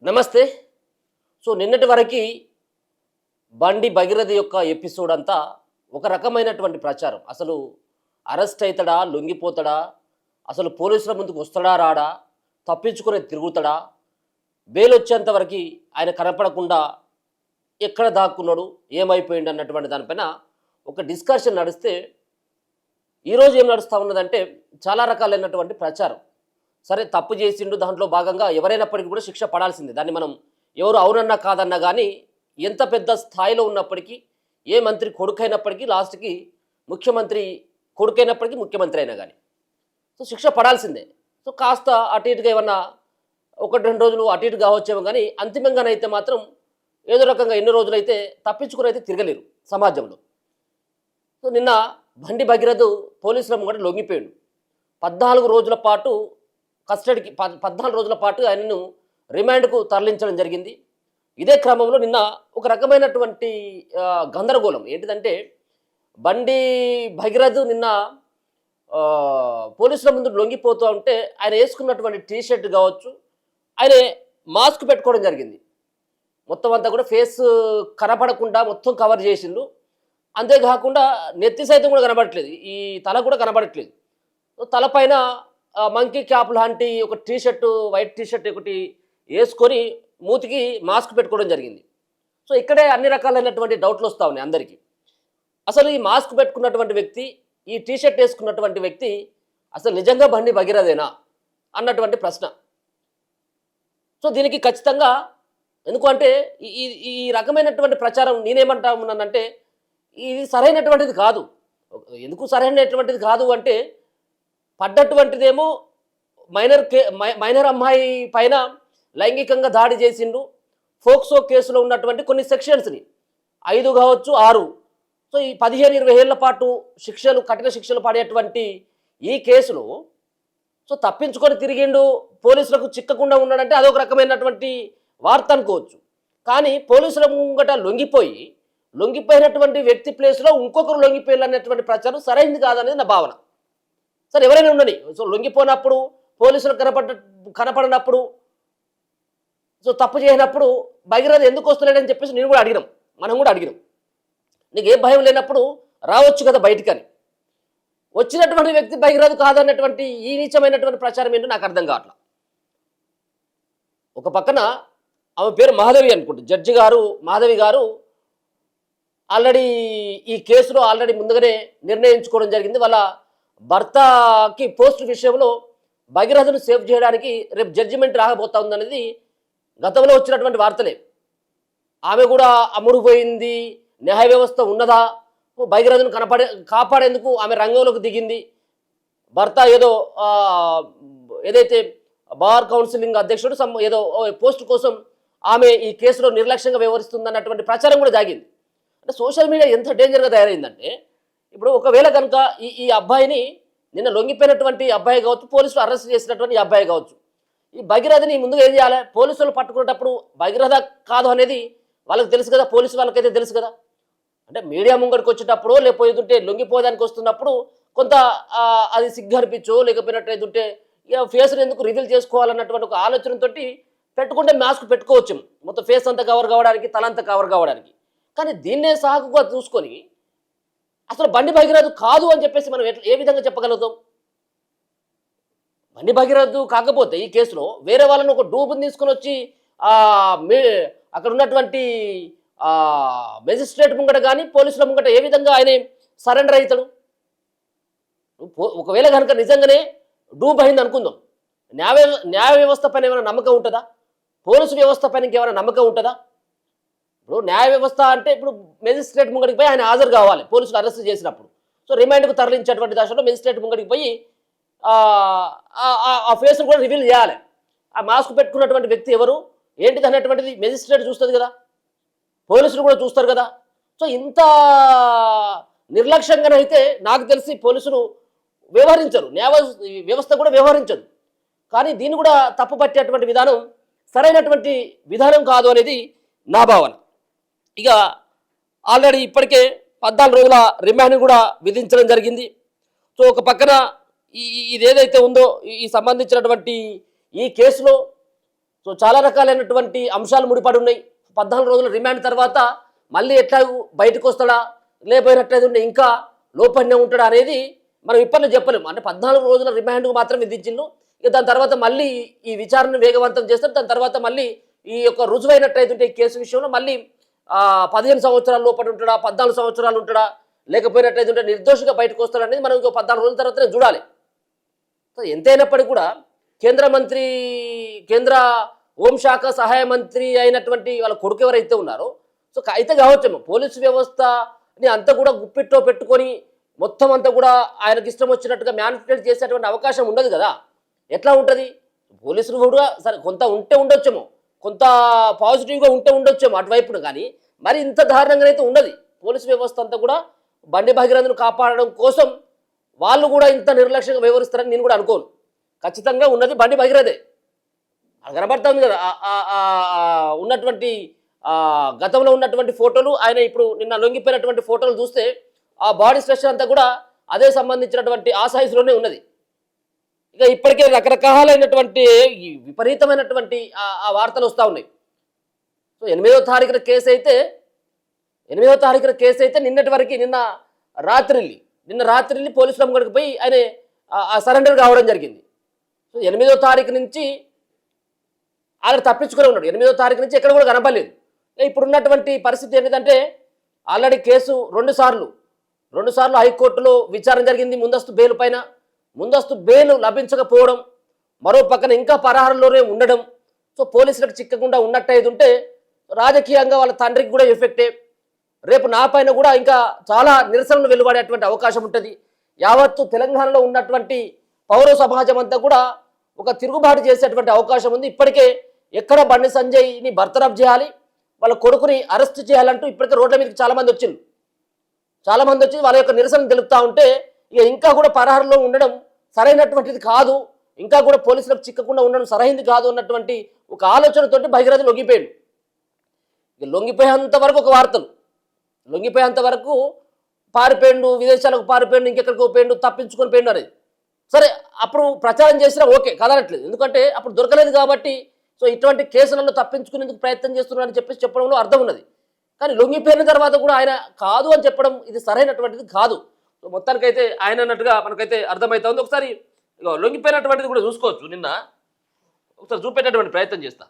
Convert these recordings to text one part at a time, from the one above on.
నమస్తే. నిన్నటి వరకి బండి భగీరథ యొక్క ఎపిసోడ్ అంతా ఒక రకమైనటువంటి ప్రచారం. అసలు అరెస్ట్ అయితాడా? లొంగిపోతాడా? అసలు పోలీసుల ముందుకు వస్తాడా? రాడా? తప్పించుకుని తిరుగుతాడా? బెయిల్ వచ్చేంత వరకు ఆయన కనపడకుండా ఎక్కడ దాక్కున్నాడు? ఏమైపోయింది అన్నటువంటి దానిపైన ఒక డిస్కషన్ నడిస్తే ఈరోజు ఏం నడుస్తూ ఉన్నదంటే చాలా రకాలైనటువంటి ప్రచారం. సరే, తప్పు చేసిండు, దాంట్లో భాగంగా ఎవరైనప్పటికీ కూడా శిక్ష పడాల్సిందే. దాన్ని మనం ఎవరు అవునన్నా కాదన్నా కానీ ఎంత పెద్ద స్థాయిలో ఉన్నప్పటికీ, ఏ మంత్రి కొడుకైనప్పటికీ లాస్ట్కి ముఖ్యమంత్రి కొడుకైనప్పటికీ ముఖ్యమంత్రి అయినా కానీ శిక్ష పడాల్సిందే. కాస్త అటు ఇటుగా ఏమన్నా ఒకటి రెండు రోజులు అటు ఇటు కావచ్చేమో కానీ అంతిమంగానైతే మాత్రం ఏదో రకంగా ఎన్ని రోజులైతే తప్పించుకుని అయితే తిరగలేరు సమాజంలో. నిన్న బండి భగీరథ పోలీసుల ముంగట లొంగిపోయాడు. 14 రోజుల పాటు కస్టడీకి 14 రోజుల పాటు ఆయనను రిమాండ్కు తరలించడం జరిగింది. ఇదే క్రమంలో నిన్న ఒక రకమైనటువంటి గందరగోళం ఏంటిదంటే, బండి భగీరథ నిన్న పోలీసుల ముందు లొంగిపోతూ ఉంటే ఆయన వేసుకున్నటువంటి టీషర్ట్ కావచ్చు, ఆయన మాస్క్ పెట్టుకోవడం జరిగింది. మొత్తం అంతా కూడా ఫేస్ కనపడకుండా మొత్తం కవర్ చేసిండు. అంతేకాకుండా నెత్తి సైతం కూడా కనబడట్లేదు, ఈ తల కూడా కనబడట్లేదు. తలపైన మంకీ క్యాప్ లాంటి ఒక టీషర్ట్, వైట్ టీషర్ట్ ఒకటి వేసుకొని మూతికి మాస్క్ పెట్టుకోవడం జరిగింది. ఇక్కడే అన్ని రకాలైనటువంటి డౌట్లు వస్తూ ఉన్నాయి అందరికీ. అసలు ఈ మాస్క్ పెట్టుకున్నటువంటి వ్యక్తి, ఈ టీషర్ట్ వేసుకున్నటువంటి వ్యక్తి అసలు నిజంగా బండి భగీరథేనా అన్నటువంటి ప్రశ్న. దీనికి ఖచ్చితంగా ఎందుకంటే ఈ రకమైనటువంటి ప్రచారం నేనేమంటా ఉన్నానంటే ఇది సరైనటువంటిది కాదు. ఎందుకు సరైనటువంటిది కాదు అంటే, పడ్డటువంటిదేమో మైనర్ అమ్మాయి పైన లైంగికంగా దాడి చేసిండు. ఫోక్సో కేసులో ఉన్నటువంటి కొన్ని సెక్షన్స్ని 5 కావచ్చు 6, ఈ 15-20 ఏళ్ల పాటు శిక్షలు, కఠిన శిక్షలు పడేటువంటి ఈ కేసులో తప్పించుకొని తిరిగిండు, పోలీసులకు చిక్కకుండా ఉన్నాడంటే అదొక రకమైనటువంటి వార్త అనుకోవచ్చు. కానీ పోలీసుల ముంగట లొంగిపోయినటువంటి వ్యక్తి ప్లేస్లో ఇంకొకరు లొంగిపోయారు అనేటువంటి ప్రచారం సరైనది కాదనేది నా భావన. సరే, ఎవరైనా ఉండని, లొంగిపోయినప్పుడు పోలీసులు కనపడినప్పుడు తప్పు చేయనప్పుడు భగీరథ ఎందుకు వస్తలేడని చెప్పేసి మనం కూడా అడిగినాం. నీకు ఏ భయం లేనప్పుడు రావచ్చు కదా బయటికని. వచ్చినటువంటి వ్యక్తి భగీరథ కాదన్నటువంటి ఈ నీచమైనటువంటి ప్రచారం ఏంటో నాకు అర్థం కావట్లా. ఒక పక్కన ఆమె పేరు మాధవి అనుకుంటా, జడ్జి గారు మాధవి గారు ఆల్రెడీ ఈ కేసులో ముందుగానే నిర్ణయించుకోవడం జరిగింది. వాళ్ళ భర్తకి పోస్ట్ విషయంలో భగీరథను సేవ్ చేయడానికి రేపు జడ్జిమెంట్ రాకపోతా ఉందనేది గతంలో వచ్చినటువంటి వార్తలే. ఆమె కూడా అమ్ముడుపోయింది, న్యాయ వ్యవస్థ ఉన్నదా, భగీరథను కాపాడేందుకు ఆమె రంగంలోకి దిగింది. భర్త ఏదైతే బార్ కౌన్సిలింగ్ అధ్యక్షుడు ఏదో పోస్ట్ కోసం ఆమె ఈ కేసులో నిర్లక్ష్యంగా వ్యవహరిస్తుందన్నటువంటి ప్రచారం కూడా జాగింది. అంటే సోషల్ మీడియా ఎంత డేంజర్గా తయారైందంటే, ఇప్పుడు ఒకవేళ కనుక ఈ అబ్బాయిని నిన్న లొంగిపోయినటువంటి అబ్బాయి కావచ్చు, పోలీసులు అరెస్ట్ చేసినటువంటి ఈ అబ్బాయి కావచ్చు, ఈ భగీరథని ముందుగా ఏం చేయాలి? పోలీసులు పట్టుకునేటప్పుడు భగీరథ కాదు అనేది వాళ్ళకి తెలుసు కదా, పోలీసు వాళ్ళకైతే తెలుసు కదా. అంటే మీడియా ముంగడికి వచ్చేటప్పుడు లేకపోతుంటే లొంగిపోదానికి వస్తున్నప్పుడు కొంత అది సిగ్గు అనిపించో లేకపోయినట్టయితుంటే ఇక ఫేస్ని ఎందుకు రివీల్ చేసుకోవాలన్నటువంటి ఒక ఆలోచనతో పెట్టుకుంటే మాస్క్ పెట్టుకోవచ్చు, మొత్తం ఫేస్ అంతా కవర్ కావడానికి, తలంతా కవర్ కావడానికి. కానీ దీన్నే సాకుగా చూసుకొని అసలు బండి భగీరథ కాదు అని చెప్పేసి మనం ఏ విధంగా చెప్పగలుగుతాం? బండి భగీరథ కాకపోతే ఈ కేసులో వేరే వాళ్ళని ఒక డూబుని తీసుకొని వచ్చి అక్కడ ఉన్నటువంటి మెజిస్ట్రేట్ ముంగట కానీ పోలీసుల ముంగట ఏ విధంగా ఆయన సరెండర్ అవుతాడు? ఒకవేళ కనుక నిజంగానే డూబ్ అయింది అనుకుందాం, న్యాయ వ్యవస్థ పైన ఏమైనా నమ్మకం ఉంటుందా? పోలీసు వ్యవస్థ పైన ఇంకేమైనా నమ్మకం ఉంటుందా? ఇప్పుడు న్యాయ వ్యవస్థ అంటే ఇప్పుడు మెజిస్ట్రేట్ ముంగడికి పోయి ఆయన హాజరు కావాలి పోలీసులు అరెస్ట్ చేసినప్పుడు. రిమాండ్కు తరలించేటువంటి దశలో మెజిస్ట్రేట్ ముంగడికి పోయి ఆ ఫేస్ను కూడా రివీల్ చేయాలి. ఆ మాస్క్ పెట్టుకున్నటువంటి వ్యక్తి ఎవరు ఏంటిది అనేటువంటిది మెజిస్ట్రేట్ చూస్తుంది కదా, పోలీసులు కూడా చూస్తారు కదా. ఇంత నిర్లక్ష్యంగానైతే నాకు తెలిసి పోలీసులు వ్యవహరించరు, న్యాయ వ్యవస్థ కూడా వ్యవహరించదు. కానీ దీన్ని కూడా తప్పు పట్టేటువంటి విధానం సరైనటువంటి విధానం కాదు అనేది నా భావన. ఇక ఆల్రెడీ ఇప్పటికే 14 రోజుల రిమాండ్ కూడా విధించడం జరిగింది. ఒక పక్కన ఇదేదైతే ఉందో ఈ సంబంధించినటువంటి ఈ కేసులో సో చాలా రకాలైనటువంటి అంశాలు ముడిపడి ఉన్నాయి. 14 రోజుల రిమాండ్ తర్వాత మళ్ళీ ఎట్లా బయటకు వస్తాడా, లేకపోయినట్లయితే ఇంకా లోపలనే ఉంటాడా అనేది మనం ఇప్పట్లో చెప్పలేము. అంటే 14 రోజుల రిమాండ్ మాత్రం విధించిండు. ఇక దాని తర్వాత మళ్ళీ ఈ విచారణను వేగవంతం చేస్తారు. దాని తర్వాత మళ్ళీ ఈ యొక్క రుజువైనట్లయితే ఈ కేసు విషయంలో మళ్ళీ 15 సంవత్సరాల లోపల ఉంటాడా, 14 సంవత్సరాలు ఉంటాడా, లేకపోయినట్లయితే నిర్దోషిగా బయటకు వస్తాడనేది మనం ఇంకో 14 రోజుల తర్వాతనే చూడాలి. సో ఎంతైనప్పటికీ కూడా కేంద్ర హోంశాఖ సహాయ మంత్రి అయినటువంటి వాళ్ళ కొడుకు ఎవరైతే ఉన్నారో, సో అయితే కావచ్చేమో పోలీసు వ్యవస్థని అంతా కూడా గుప్పిట్లో పెట్టుకొని మొత్తం అంతా కూడా ఆయనకి ఇష్టం వచ్చినట్టుగా మ్యానిపులేట్ చేసేటువంటి అవకాశం ఉండదు కదా. ఎట్లా ఉంటుంది? పోలీసులు కూడా సరే కొంత ఉంటే ఉండొచ్చేమో, కొంత పాజిటివ్గా ఉంటే ఉండొచ్చేమో అటువైపున, కానీ మరి ఇంత దారుణంగా అయితే ఉండదు. పోలీసు వ్యవస్థ అంతా కూడా బండి భగీరథను కాపాడడం కోసం వాళ్ళు కూడా ఇంత నిర్లక్ష్యంగా వ్యవహరిస్తారని నేను కూడా అనుకోను. ఖచ్చితంగా ఉన్నది బండి భగీరథే. అది కనబడతా ఉంది కదా ఉన్నటువంటి గతంలో ఉన్నటువంటి ఫోటోలు, ఆయన ఇప్పుడు నిన్న లొంగిపోయినటువంటి ఫోటోలు చూస్తే ఆ బాడీ స్ట్రక్చర్ అంతా కూడా అదే సంబంధించినటువంటి ఆ సైజులోనే ఉన్నది. ఇక ఇప్పటికే రకరకాలైనటువంటి విపరీతమైనటువంటి ఆ వార్తలు వస్తూ ఉన్నాయి. సో 8వ తారీఖున కేసు అయితే నిన్నటి వరకు నిన్న రాత్రి పోలీసుల ముంగడికి పోయి ఆయన సరెండర్ కావడం జరిగింది. సో 8వ తారీఖు నుంచి ఆయన తప్పించుకుని ఉన్నాడు. 8వ తారీఖు నుంచి ఎక్కడ కూడా కనపడలేదు. ఇప్పుడున్నటువంటి పరిస్థితి ఏంటంటే ఆల్రెడీ కేసు రెండు సార్లు హైకోర్టులో విచారణ జరిగింది ముందస్తు బెయిల్ లభించకపోవడం, మరో పక్కన ఇంకా పరాహారంలోనే ఉండడం. సో పోలీసులకు చిక్కకుండా ఉన్నట్టయితే ఉంటే రాజకీయంగా వాళ్ళ తండ్రికి కూడా ఎఫెక్టే. రేపు నా పైన కూడా ఇంకా చాలా నిరసనలు వెలువడేటువంటి అవకాశం ఉంటుంది. యావత్తు తెలంగాణలో ఉన్నటువంటి పౌర సమాజం అంతా కూడా ఒక తిరుగుబాటు చేసేటువంటి అవకాశం ఉంది. ఇప్పటికే ఎక్కడ బండి సంజయ్ని బర్తరఫ్ చేయాలి, వాళ్ళ కొడుకుని అరెస్ట్ చేయాలంటూ ఇప్పటికే రోడ్ల మీదకి చాలామంది వచ్చి వాళ్ళ యొక్క నిరసన తెలుపుతూ ఉంటే ఇక ఇంకా కూడా పరాహారంలో ఉండడం సరైనటువంటిది కాదు, ఇంకా కూడా పోలీసులకు చిక్కకుండా ఉండడం సరైనది కాదు అన్నటువంటి ఒక ఆలోచనతోటి భగీరథ లొంగిపోయాడు. ఇక లొంగిపోయేంత వరకు ఒక వార్తలు, లొంగిపోయేంత వరకు పారిపోయిండు, విదేశాలకు పారిపోయిండు, ఇంకెక్కడికి పోయిండు, తప్పించుకొని పోయిండు అనేది సరే. అప్పుడు ప్రచారం చేసినా ఓకే కదలట్లేదు, ఎందుకంటే అప్పుడు దొరకలేదు కాబట్టి. సో ఇటువంటి కేసులలో తప్పించుకునేందుకు ప్రయత్నం చేస్తున్నారని చెప్పడంలో అర్థం ఉన్నది. కానీ లొంగిపోయిన తర్వాత కూడా ఆయన కాదు అని చెప్పడం ఇది సరైనటువంటిది కాదు. సో మొత్తానికైతే ఆయన అన్నట్టుగా మనకైతే అర్థమవుతుంది. ఒకసారి లొంగిపోయినటువంటిది కూడా చూసుకోవచ్చు. నిన్న ఒకసారి చూపెట్టేటువంటి ప్రయత్నం చేస్తా.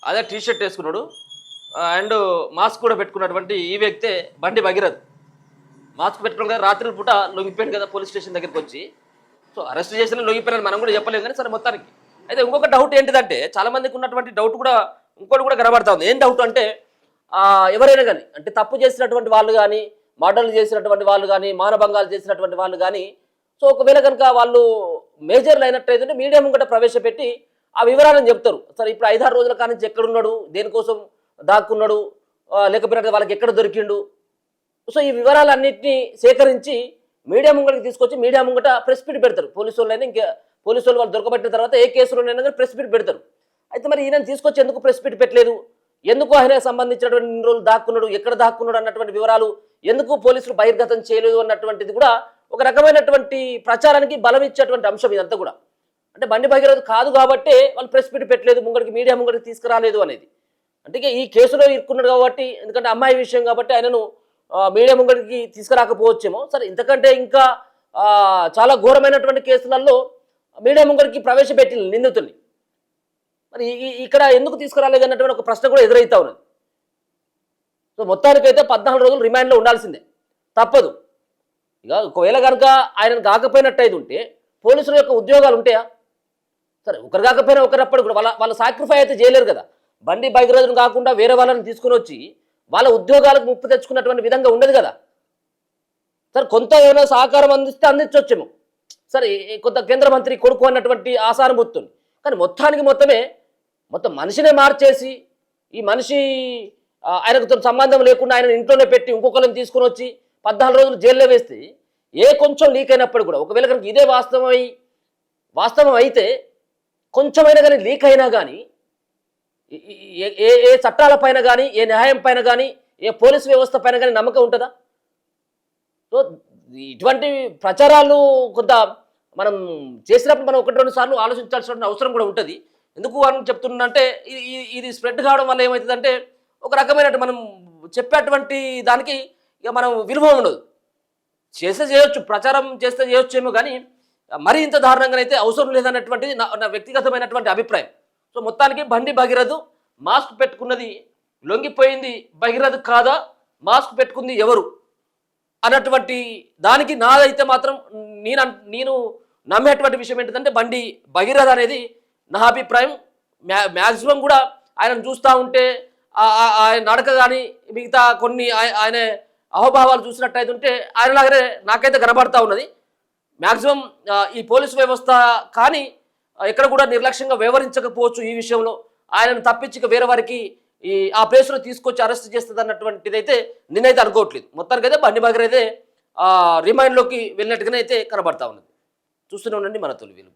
అదే టీషర్ట్ వేసుకున్నాడు అండ్ మాస్క్ కూడా పెట్టుకున్నటువంటి ఈ వ్యక్తే బండి భగీరథ్. మాస్క్ పెట్టుకోవడం కదా, రాత్రి పూట లొంగిపోయాడు కదా పోలీస్ స్టేషన్ దగ్గరికి వచ్చి. సో అరెస్ట్ చేసిన లొంగిపోయాను మనం కూడా చెప్పలేము. కానీ సరే మొత్తానికి అయితే ఇంకొక డౌట్ ఏంటిదంటే చాలామందికి ఉన్నటువంటి డౌట్ కూడా ఇంకోటి కూడా కనబడతా ఉంది. ఏం డౌట్ అంటే ఎవరైనా కానీ అంటే తప్పు చేసినటువంటి వాళ్ళు కానీ, మర్డర్లు చేసినటువంటి వాళ్ళు కానీ, మానభంగాలు చేసినటువంటి వాళ్ళు కానీ, సో ఒకవేళ కనుక వాళ్ళు మేజర్లు అయినట్టయితే మీడియా ముంగట ప్రవేశపెట్టి ఆ వివరాలను చెప్తారు. సరే ఇప్పుడు 5-6 రోజుల కానించి ఎక్కడున్నాడు, దేనికోసం దాక్కున్నాడు, లేకపోతే వాళ్ళకి ఎక్కడ దొరికిండు, సో ఈ వివరాలన్నింటినీ సేకరించి మీడియా ముంగటికి తీసుకొచ్చి మీడియా ముంగట ప్రెస్ మీట్ పెడతారు. పోలీసు వాళ్ళైనా ఇంకా పోలీసు వాళ్ళు దొరకబట్టిన తర్వాత ఏ కేసులోనైనా కానీ ప్రెస్ మీట్ పెడతారు. అయితే మరి ఈయన తీసుకొచ్చి ఎందుకు ప్రెస్ మీట్ పెట్టలేదు, ఎందుకు ఆయనకు సంబంధించినటువంటి ఇన్ని రోజులు దాక్కున్నాడు, ఎక్కడ దాక్కున్నాడు అన్నటువంటి వివరాలు ఎందుకు పోలీసులు బహిర్గతం చేయలేదు అన్నటువంటిది కూడా ఒక రకమైనటువంటి ప్రచారానికి బలం ఇచ్చేటువంటి అంశం ఇదంతా కూడా. అంటే బండి భగీరథ కాదు కాబట్టి వాళ్ళు ప్రెస్ మీట్ పెట్టలేదు, ముంగడికి మీడియా ముంగడికి తీసుకురాలేదు అనేది. అంటే ఈ కేసులో ఇరుక్కున్నాడు కాబట్టి, ఎందుకంటే అమ్మాయి విషయం కాబట్టి ఆయనను మీడియా ముంగడికి తీసుకురాకపోవచ్చేమో. సరే ఇంతకంటే ఇంకా చాలా ఘోరమైనటువంటి కేసులలో మీడియా ముంగడికి ప్రవేశపెట్టి నిందితుల్ని మరి ఇక్కడ ఎందుకు తీసుకురాలేదు అన్నటువంటి ఒక ప్రశ్న కూడా ఎదురవుతా ఉన్నది. సో మొత్తానికైతే 14 రోజులు రిమాండ్లో ఉండాల్సిందే, తప్పదు. ఇక ఒకవేళ కనుక ఆయనను కాకపోయినట్టయితే ఉంటే పోలీసుల యొక్క ఉద్యోగాలు ఉంటాయా? సరే ఒకరు కాకపోయినా ఒకరప్పుడు కూడా వాళ్ళ సాక్రిఫై అయితే చేయలేరు కదా. బండి భగీరథను కాకుండా వేరే వాళ్ళని తీసుకుని వచ్చి వాళ్ళ ఉద్యోగాలకు ముప్పు తెచ్చుకున్నటువంటి విధంగా ఉండదు కదా. సరే కొంత ఏమైనా సహకారం అందిస్తే అందించవచ్చేమో, సరే కొంత కేంద్ర మంత్రి కొడుకు అన్నటువంటి ఆసానుభూతిని. కానీ మొత్తానికి మొత్తం మనిషినే మార్చేసి ఈ మనిషి ఆయనకు సంబంధం లేకుండా ఆయన ఇంట్లోనే పెట్టి ఇంకొకరిని తీసుకొని వచ్చి 14 రోజులు జైల్లో వేస్తే కొంచెం లీక్ అయినప్పుడు కూడా, ఒకవేళ కనుక ఇదే వాస్తవం అయితే కొంచెమైనా కానీ లీక్ అయినా కానీ ఏ చట్టాల పైన కానీ, ఏ న్యాయం పైన కానీ, ఏ పోలీసు వ్యవస్థ పైన కానీ నమ్మకం ఉంటుందా? సో ఇటువంటి ప్రచారాలు కొంత మనం చేసినప్పుడు మనం 1-2 సార్లు ఆలోచించాల్సిన అవసరం కూడా ఉంటుంది. ఎందుకు అని చెప్తున్నంటే ఇది స్ప్రెడ్ కావడం వల్ల ఏమవుతుందంటే ఒక రకమైన మనం చెప్పేటువంటి దానికి ఇక మనం విలువ ఉండదు. చేయొచ్చు, ప్రచారం చేస్తే చేయొచ్చేమో, కానీ మరీ ఇంత దారుణంగానైతే అవసరం లేదన్నటువంటిది నా వ్యక్తిగతమైనటువంటి అభిప్రాయం. సో మొత్తానికి బండి భగీరథ్ మాస్క్ పెట్టుకున్నది లొంగిపోయింది భగీరథ్ కాదా, మాస్క్ పెట్టుకుంది ఎవరు అన్నటువంటి దానికి నాదైతే మాత్రం నేను నమ్మేటువంటి విషయం ఏంటంటే బండి భగీరథ్ అనేది నా అభిప్రాయం. మ్యాక్సిమం కూడా ఆయనను చూస్తూ ఉంటే ఆయన నడక కానీ మిగతా కొన్ని ఆయన అహోభావాలు చూసినట్టయితే ఉంటే ఆయనలాగానే నాకైతే కనబడతా ఉన్నది. మ్యాక్సిమం ఈ పోలీసు వ్యవస్థ కానీ ఎక్కడ కూడా నిర్లక్ష్యంగా వ్యవహరించకపోవచ్చు ఈ విషయంలో. ఆయనను తప్పించి వేరే వారికి ఆ ప్లేస్లో తీసుకొచ్చి అరెస్ట్ చేస్తుంది అన్నటువంటిది అయితే నేనైతే అనుకోవట్లేదు. మొత్తానికైతే బండి భగీరథ్ అయితే రిమైండ్లోకి వెళ్ళినట్టుగానే అయితే కనబడతా ఉన్నది. చూస్తూనే ఉండండి మన తొలి వెలుగు.